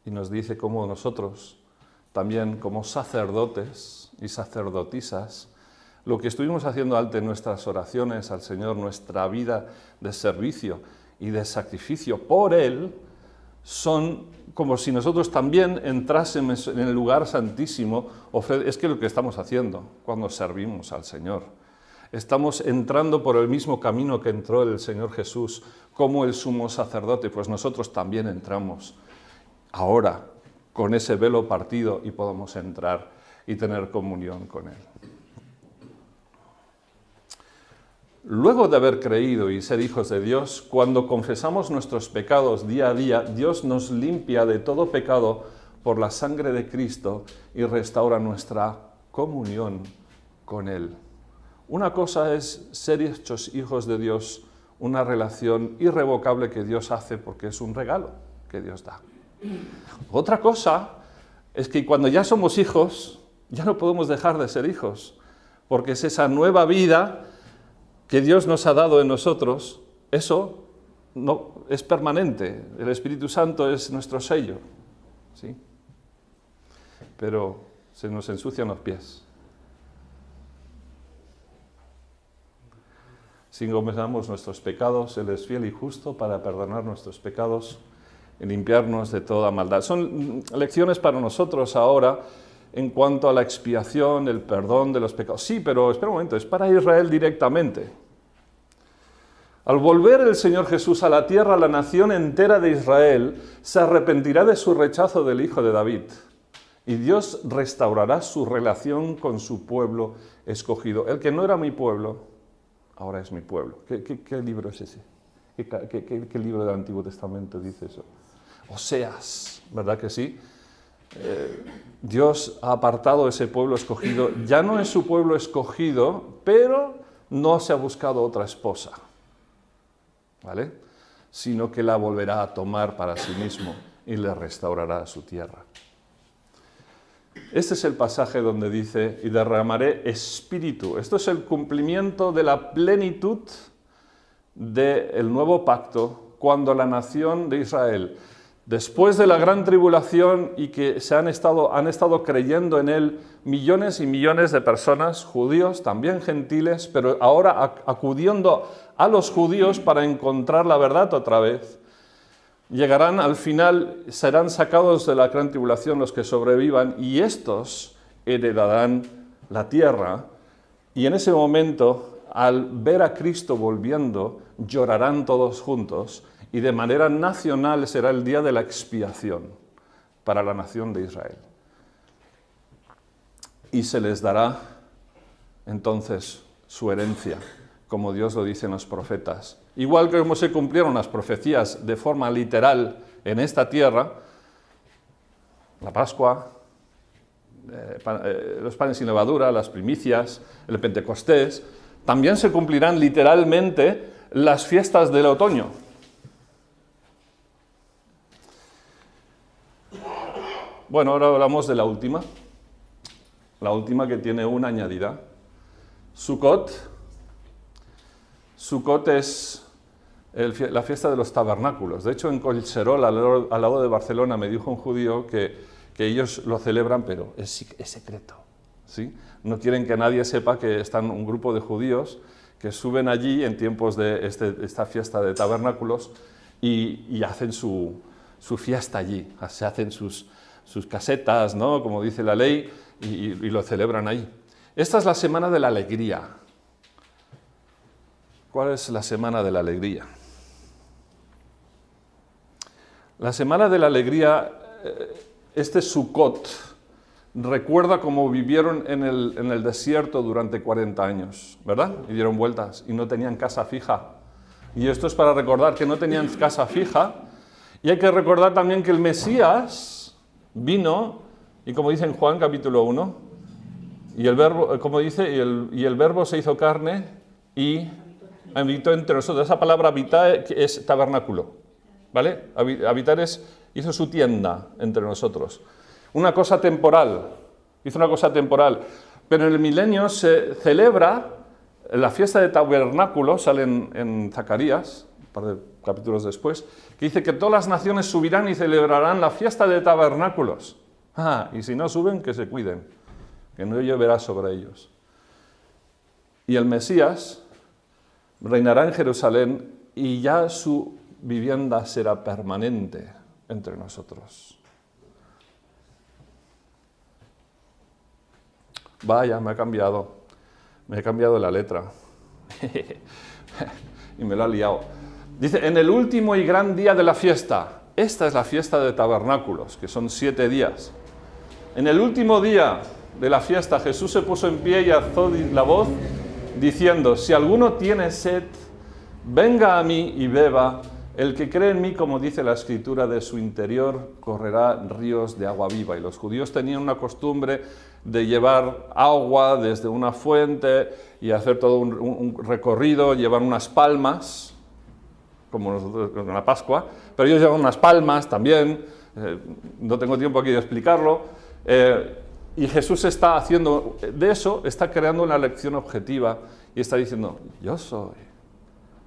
Y nos dice cómo nosotros, también como sacerdotes y sacerdotisas, lo que estuvimos haciendo ante nuestras oraciones al Señor, nuestra vida de servicio y de sacrificio por Él, son como si nosotros también entrásemos en el lugar santísimo. Es que lo que estamos haciendo cuando servimos al Señor. Estamos entrando por el mismo camino que entró el Señor Jesús como el sumo sacerdote, pues nosotros también entramos ahora con ese velo partido y podemos entrar y tener comunión con Él. Luego de haber creído y ser hijos de Dios, cuando confesamos nuestros pecados día a día, Dios nos limpia de todo pecado por la sangre de Cristo y restaura nuestra comunión con Él. Una cosa es ser hechos hijos de Dios, una relación irrevocable que Dios hace porque es un regalo que Dios da. Otra cosa es que cuando ya somos hijos, ya no podemos dejar de ser hijos, porque es esa nueva vida que Dios nos ha dado en nosotros, eso no es permanente. El Espíritu Santo es nuestro sello, ¿sí? Pero se nos ensucian los pies. Si confesamos nuestros pecados, Él es fiel y justo para perdonar nuestros pecados y limpiarnos de toda maldad. Son lecciones para nosotros ahora en cuanto a la expiación, el perdón de los pecados. Sí, pero espera un momento, es para Israel directamente. Al volver el Señor Jesús a la tierra, la nación entera de Israel se arrepentirá de su rechazo del Hijo de David. Y Dios restaurará su relación con su pueblo escogido. El que no era mi pueblo, ahora es mi pueblo. ¿Qué libro es ese? ¿Qué libro del Antiguo Testamento dice eso? Oseas, ¿verdad que sí? Dios ha apartado ese pueblo escogido. Ya no es su pueblo escogido, pero no se ha buscado otra esposa, ¿vale? Sino que la volverá a tomar para sí mismo y le restaurará su tierra. Este es el pasaje donde dice, y derramaré espíritu. Esto es el cumplimiento de la plenitud del nuevo pacto, cuando la nación de Israel, después de la gran tribulación y que han estado creyendo en Él millones y millones de personas, judíos, también gentiles, pero ahora acudiendo a los judíos para encontrar la verdad otra vez, llegarán al final, serán sacados de la gran tribulación los que sobrevivan y estos heredarán la tierra y en ese momento, al ver a Cristo volviendo, llorarán todos juntos y de manera nacional será el día de la expiación para la nación de Israel. Y se les dará entonces su herencia, como Dios lo dice en los profetas. Igual que como se cumplieron las profecías de forma literal en esta tierra, la Pascua, los panes sin levadura, las primicias, el Pentecostés, también se cumplirán literalmente las fiestas del otoño. Bueno, ahora hablamos de la última que tiene una añadida. Sukkot. Sukkot es la fiesta de los tabernáculos. De hecho, en Collserola, al lado de Barcelona, me dijo un judío que ellos lo celebran, pero es secreto, ¿sí? No quieren que nadie sepa que están un grupo de judíos que suben allí en tiempos de esta fiesta de tabernáculos y hacen su fiesta allí. Se hacen sus casetas, ¿no? Como dice la ley, y lo celebran ahí. Esta es la semana de la alegría. ¿Cuál es la semana de la alegría? La semana de la alegría, este Sukkot, recuerda cómo vivieron en el desierto durante 40 años, ¿verdad? Y dieron vueltas y no tenían casa fija. Y esto es para recordar que no tenían casa fija. Y hay que recordar también que el Mesías vino, y como dice en Juan capítulo 1, y el verbo, como dice, y el verbo se hizo carne y habitó entre nosotros. Esa palabra habitar es tabernáculo. ¿vale? Habitar hizo su tienda entre nosotros. Una cosa temporal, hizo una cosa temporal. Pero en el milenio se celebra la fiesta de tabernáculo, sale en Zacarías, un par de capítulos después, que dice que todas las naciones subirán y celebrarán la fiesta de tabernáculos. Y si no suben, que se cuiden, que no lloverá sobre ellos. Y el Mesías reinará en Jerusalén y ya su vivienda será permanente entre nosotros. Vaya, me he cambiado la letra. Y me lo ha liado. Dice, en el último y gran día de la fiesta, esta es la fiesta de tabernáculos, que son 7 días. En el último día de la fiesta, Jesús se puso en pie y alzó la voz, diciendo, si alguno tiene sed, venga a mí y beba. El que cree en mí, como dice la Escritura, de su interior correrá ríos de agua viva. Y los judíos tenían una costumbre de llevar agua desde una fuente y hacer todo un recorrido, llevar unas palmas, como nosotros en la Pascua, pero ellos llevan unas palmas también, no tengo tiempo aquí de explicarlo, y Jesús está haciendo de eso, está creando una lección objetiva y está diciendo, yo soy.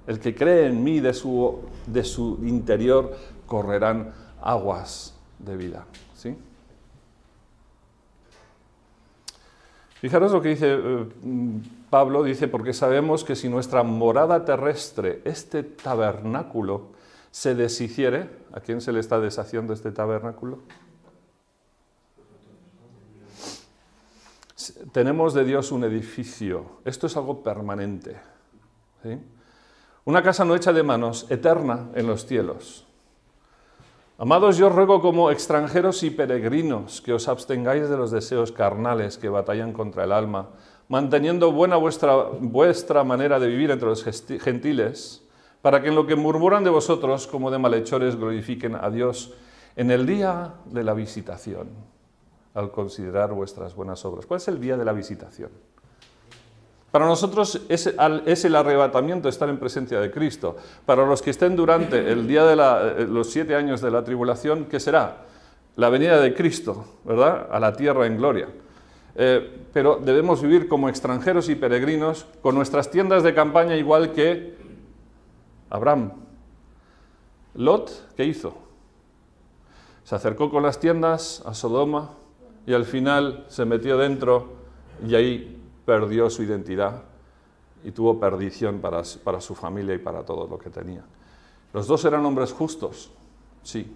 El que cree en mí, de su interior correrán aguas de vida. ¿Sí? Fijaros lo que dice Pablo, dice, porque sabemos que si nuestra morada terrestre, este tabernáculo, se deshiciere, ¿a quién se le está deshaciendo este tabernáculo? Tenemos de Dios un edificio, esto es algo permanente, ¿sí? Una casa no hecha de manos, eterna en los cielos. Amados, yo os ruego como extranjeros y peregrinos que os abstengáis de los deseos carnales que batallan contra el alma, manteniendo buena vuestra manera de vivir entre los gentiles, para que en lo que murmuran de vosotros como de malhechores glorifiquen a Dios en el día de la visitación, al considerar vuestras buenas obras. ¿Cuál es el día de la visitación? Para nosotros es el arrebatamiento, estar en presencia de Cristo. Para los que estén durante el día de los 7 años de la tribulación, ¿qué será? La venida de Cristo, ¿verdad? A la tierra en gloria. Pero debemos vivir como extranjeros y peregrinos, con nuestras tiendas de campaña igual que Abraham. Lot, ¿qué hizo? Se acercó con las tiendas a Sodoma y al final se metió dentro y ahí perdió su identidad y tuvo perdición para su familia y para todo lo que tenía. Los dos eran hombres justos, sí,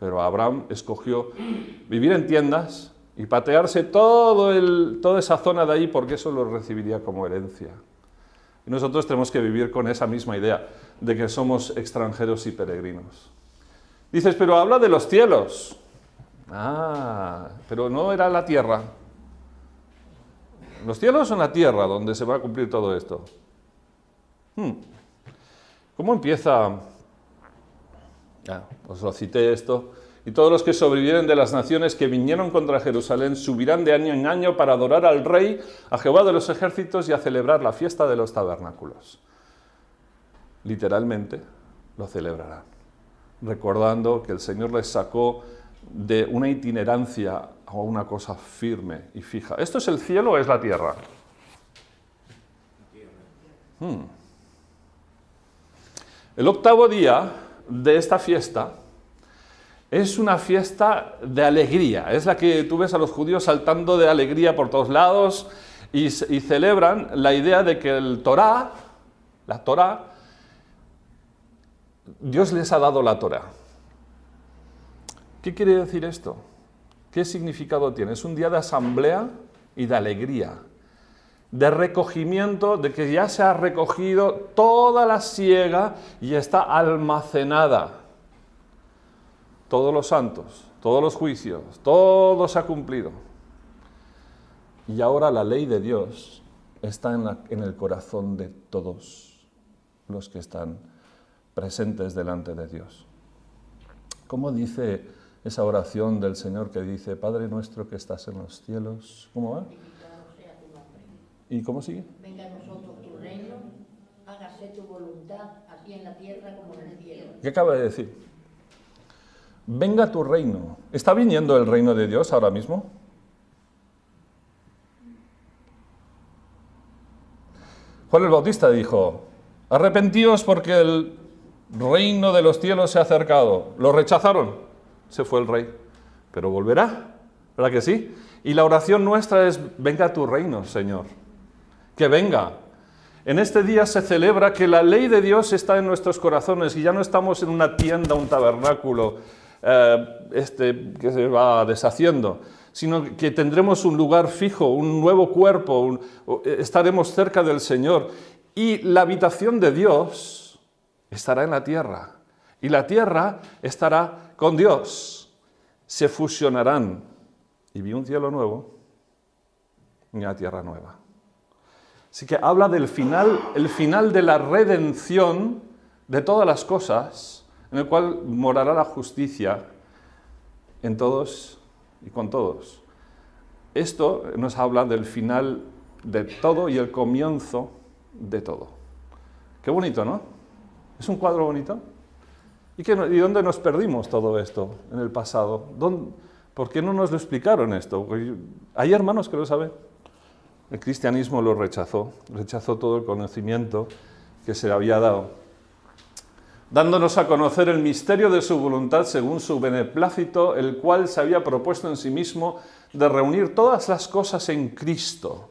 pero Abraham escogió vivir en tiendas y patearse toda esa zona de ahí porque eso lo recibiría como herencia. Y nosotros tenemos que vivir con esa misma idea de que somos extranjeros y peregrinos. Dices, pero habla de los cielos. Pero no era la tierra. ¿Los cielos son la tierra donde se va a cumplir todo esto? ¿Cómo empieza? Os lo cité esto. Y todos los que sobrevivieren de las naciones que vinieron contra Jerusalén subirán de año en año para adorar al Rey, a Jehová de los ejércitos y a celebrar la fiesta de los tabernáculos. Literalmente lo celebrarán, recordando que el Señor les sacó de una itinerancia a una cosa firme y fija. ¿Esto es el cielo o es la tierra? El octavo día de esta fiesta es una fiesta de alegría. Es la que tú ves a los judíos saltando de alegría por todos lados y celebran la idea de que la Torá, Dios les ha dado la Torá. ¿Qué quiere decir esto? ¿Qué significado tiene? Es un día de asamblea y de alegría, de recogimiento, de que ya se ha recogido toda la siega y está almacenada. Todos los santos, todos los juicios, todo se ha cumplido. Y ahora la ley de Dios está en el corazón de todos los que están presentes delante de Dios. ¿Cómo dice esa oración del Señor que dice, Padre nuestro que estás en los cielos? ¿Cómo va? Bendito sea tu nombre. ¿Y cómo sigue? Venga a nosotros tu reino, hágase hágase tu voluntad, así en la tierra como en el cielo. ¿Qué acaba de decir? Venga tu reino. ¿Está viniendo el reino de Dios ahora mismo? Juan el Bautista dijo, arrepentíos porque el reino de los cielos se ha acercado. Lo rechazaron, se fue el rey. Pero volverá, ¿verdad que sí? Y la oración nuestra es, venga tu reino, Señor. Que venga. En este día se celebra que la ley de Dios está en nuestros corazones y ya no estamos en una tienda, un tabernáculo que se va deshaciendo, sino que tendremos un lugar fijo, un nuevo cuerpo, estaremos cerca del Señor. Y la habitación de Dios estará en la tierra. Y la tierra estará con Dios. Se fusionarán. Y vi un cielo nuevo y una tierra nueva. Así que habla del final, el final de la redención de todas las cosas, en el cual morará la justicia en todos y con todos. Esto nos habla del final de todo y el comienzo de todo. Qué bonito, ¿no? ¿Es un cuadro bonito? ¿Y dónde nos perdimos todo esto en el pasado? ¿Por qué no nos lo explicaron esto? Hay hermanos que lo saben. El cristianismo lo rechazó todo el conocimiento que se había dado, dándonos a conocer el misterio de su voluntad según su beneplácito, el cual se había propuesto en sí mismo de reunir todas las cosas en Cristo.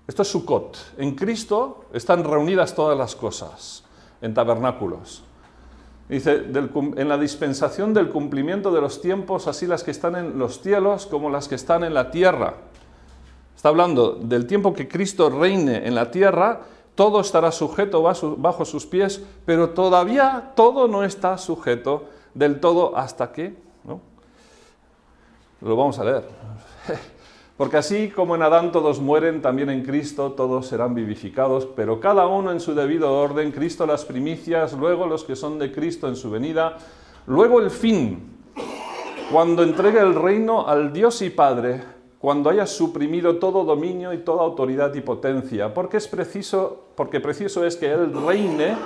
Esto es Sukkot. En Cristo están reunidas todas las cosas, en tabernáculos. Dice, en la dispensación del cumplimiento de los tiempos, así las que están en los cielos como las que están en la tierra. Está hablando del tiempo que Cristo reine en la tierra, todo estará sujeto bajo sus pies, pero todavía todo no está sujeto del todo hasta que, ¿no? Lo vamos a leer. Porque así como en Adán todos mueren, también en Cristo todos serán vivificados, pero cada uno en su debido orden, Cristo las primicias, luego los que son de Cristo en su venida, luego el fin, cuando entregue el reino al Dios y Padre, cuando haya suprimido todo dominio y toda autoridad y potencia, porque preciso es que Él reine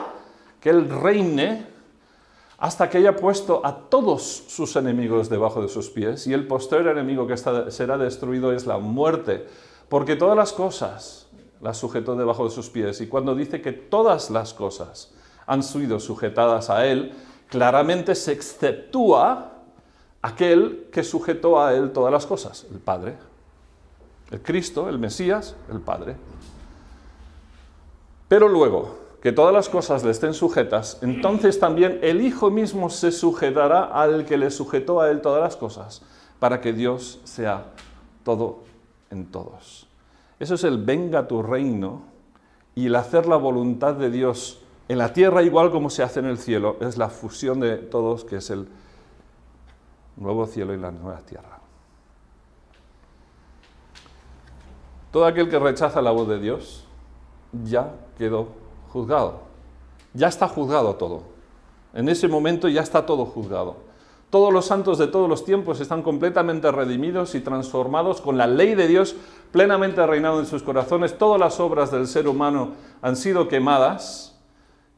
hasta que haya puesto a todos sus enemigos debajo de sus pies, y el postrer enemigo que será destruido es la muerte, porque todas las cosas las sujetó debajo de sus pies, y cuando dice que todas las cosas han sido sujetadas a Él, claramente se exceptúa aquel que sujetó a Él todas las cosas, el Padre. El Cristo, el Mesías, el Padre. Pero luego que todas las cosas le estén sujetas, entonces también el Hijo mismo se sujetará al que le sujetó a Él todas las cosas, para que Dios sea todo en todos. Eso es el venga tu reino, y el hacer la voluntad de Dios en la tierra igual como se hace en el cielo, es la fusión de todos, que es el nuevo cielo y la nueva tierra. Todo aquel que rechaza la voz de Dios ya quedó juzgado. Ya está juzgado todo. En ese momento ya está todo juzgado. Todos los santos de todos los tiempos están completamente redimidos y transformados con la ley de Dios plenamente reinando en sus corazones. Todas las obras del ser humano han sido quemadas.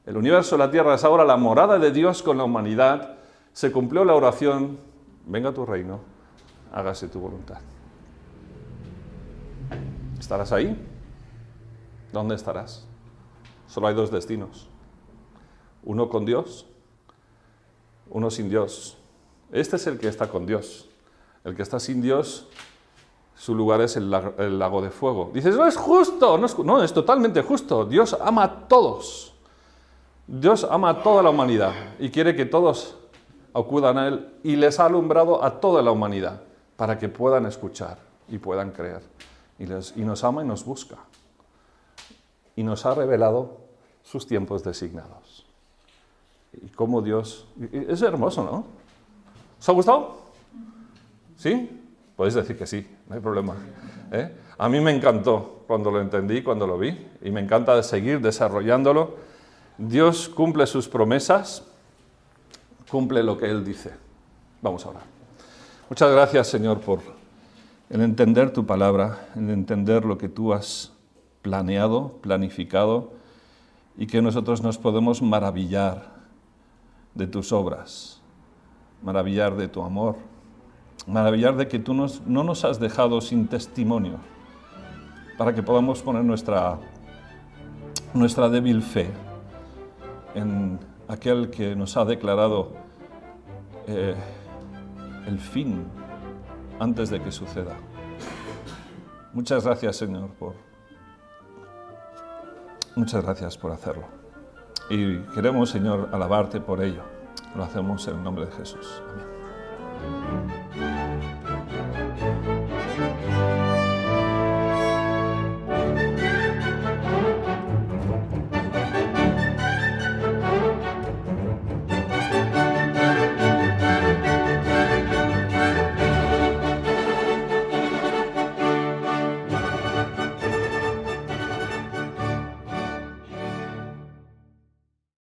El universo, la tierra, es ahora la morada de Dios con la humanidad. Se cumplió la oración, venga tu reino, hágase tu voluntad. ¿Estarás ahí? ¿Dónde estarás? Solo hay dos destinos. Uno con Dios, uno sin Dios. Este es el que está con Dios. El que está sin Dios, su lugar es el lago de fuego. Dices, no es justo. No, es totalmente justo. Dios ama a todos. Dios ama a toda la humanidad y quiere que todos acudan a Él, y les ha alumbrado a toda la humanidad para que puedan escuchar y puedan creer. Y nos ama y nos busca. Y nos ha revelado sus tiempos designados. Y cómo Dios... Es hermoso, ¿no? ¿Os ha gustado? ¿Sí? Podéis decir que sí, no hay problema. A mí me encantó cuando lo entendí, cuando lo vi, y me encanta seguir desarrollándolo. Dios cumple sus promesas, cumple lo que Él dice. Vamos a orar. Muchas gracias, Señor, por el entender tu palabra, el entender lo que tú has planeado, planificado, y que nosotros nos podemos maravillar de tus obras, maravillar de tu amor, maravillar de que tú no nos has dejado sin testimonio, para que podamos poner nuestra débil fe en aquel que nos ha declarado el fin antes de que suceda. Muchas gracias, Señor, muchas gracias por hacerlo. Y queremos, Señor, alabarte por ello. Lo hacemos en el nombre de Jesús. Amén.